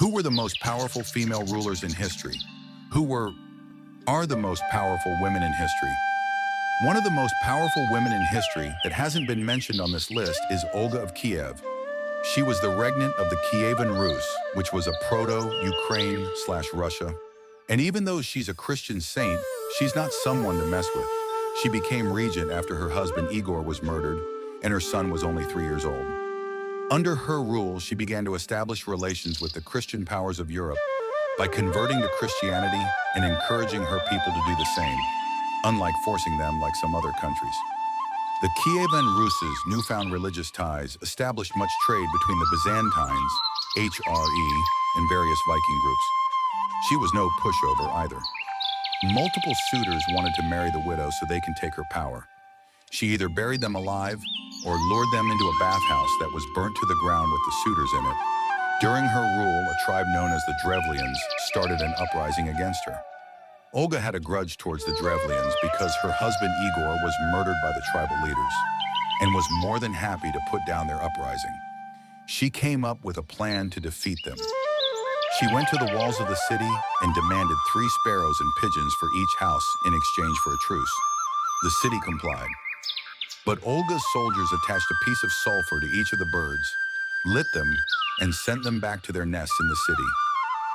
Who were the most powerful female rulers in history? Are the most powerful women in history? One of the most powerful women in history that hasn't been mentioned on this list is Olga of Kiev. She was the regnant of the Kievan Rus, which was a proto-Ukraine/Russia. And even though she's a Christian saint, she's not someone to mess with. She became regent after her husband Igor was murdered, and her son was only 3 years old. Under her rule, she began to establish relations with the Christian powers of Europe by converting to Christianity and encouraging her people to do the same, unlike forcing them like some other countries. The Kievan Rus' newfound religious ties established much trade between the Byzantines, HRE, and various Viking groups. She was no pushover either. Multiple suitors wanted to marry the widow so they can take her power. She either buried them alive or lured them into a bathhouse that was burnt to the ground with the suitors in it. During her rule, a tribe known as the Drevlians started an uprising against her. Olga had a grudge towards the Drevlians because her husband Igor was murdered by the tribal leaders and was more than happy to put down their uprising. She came up with a plan to defeat them. She went to the walls of the city and demanded 3 sparrows and pigeons for each house in exchange for a truce. The city complied. But Olga's soldiers attached a piece of sulfur to each of the birds, lit them, and sent them back to their nests in the city.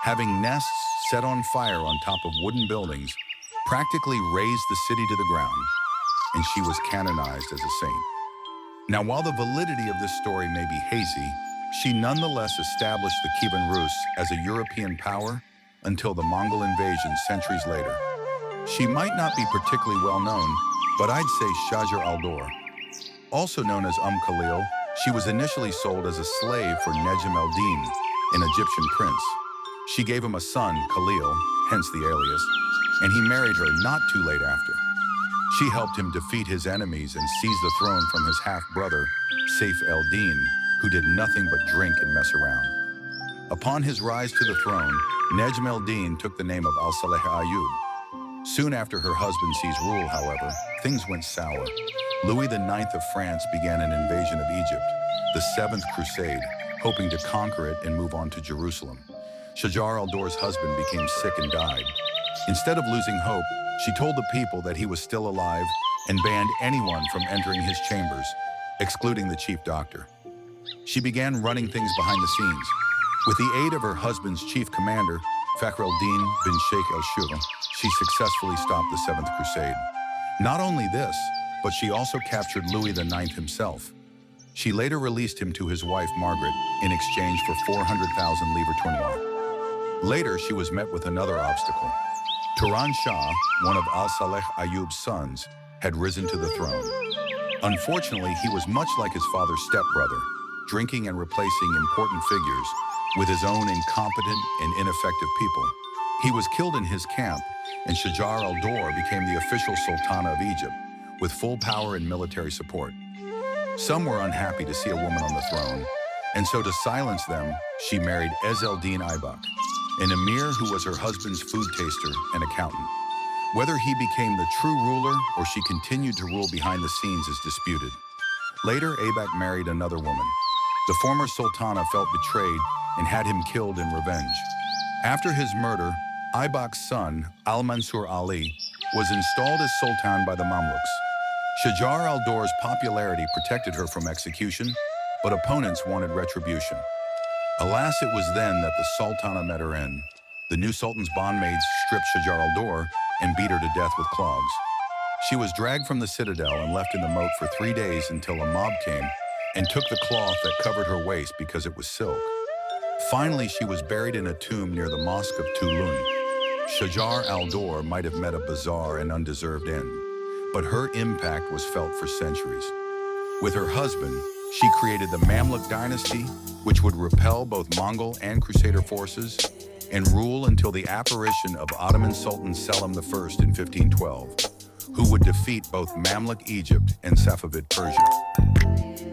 Having nests set on fire on top of wooden buildings practically razed the city to the ground, and she was canonized as a saint. Now, while the validity of this story may be hazy, she nonetheless established the Kievan Rus as a European power until the Mongol invasion centuries later. She might not be particularly well known, but I'd say Shajar al-Dor. Also known as Khalil, she was initially sold as a slave for Nejm el-Din, an Egyptian prince. She gave him a son, Khalil, hence the alias, and he married her not too late after. She helped him defeat his enemies and seize the throne from his half-brother, Saif el-Din, who did nothing but drink and mess around. Upon his rise to the throne, Nejm el-Din took the name of al-Saleh Ayyub. Soon after her husband seized rule, however, things went sour. Louis IX of France began an invasion of Egypt, the Seventh Crusade, hoping to conquer it and move on to Jerusalem. Shajar al-Dor's husband became sick and died. Instead of losing hope, she told the people that he was still alive and banned anyone from entering his chambers, excluding the chief doctor. She began running things behind the scenes. With the aid of her husband's chief commander, Fakhr el-Din bin Sheikh el-Shura, she successfully stopped the Seventh Crusade. Not only this, but she also captured Louis IX himself. She later released him to his wife Margaret in exchange for 400,000 livres tournois. Later, she was met with another obstacle. Turan Shah, one of al-Saleh Ayyub's sons, had risen to the throne. Unfortunately, he was much like his father's stepbrother, drinking and replacing important figures with his own incompetent and ineffective people. He was killed in his camp, and Shajar al-Dor became the official Sultana of Egypt, with full power and military support. Some were unhappy to see a woman on the throne, and so to silence them, she married Ez-el-Din Aybak, an emir who was her husband's food taster and accountant. Whether he became the true ruler or she continued to rule behind the scenes is disputed. Later, Aybak married another woman. The former sultana felt betrayed and had him killed in revenge. After his murder, Aybak's son, Al-Mansur Ali, was installed as sultan by the Mamluks. Shajar al-Dor's popularity protected her from execution, but opponents wanted retribution. Alas, it was then that the sultana met her end. The new sultan's bondmaids stripped Shajar al-Dor and beat her to death with clogs. She was dragged from the citadel and left in the moat for 3 days until a mob came and took the cloth that covered her waist because it was silk. Finally, she was buried in a tomb near the Mosque of Toulon. Shajar al-Dor might have met a bizarre and undeserved end, but her impact was felt for centuries. With her husband, she created the Mamluk dynasty, which would repel both Mongol and Crusader forces and rule until the apparition of Ottoman Sultan Selim I in 1512, who would defeat both Mamluk Egypt and Safavid Persia.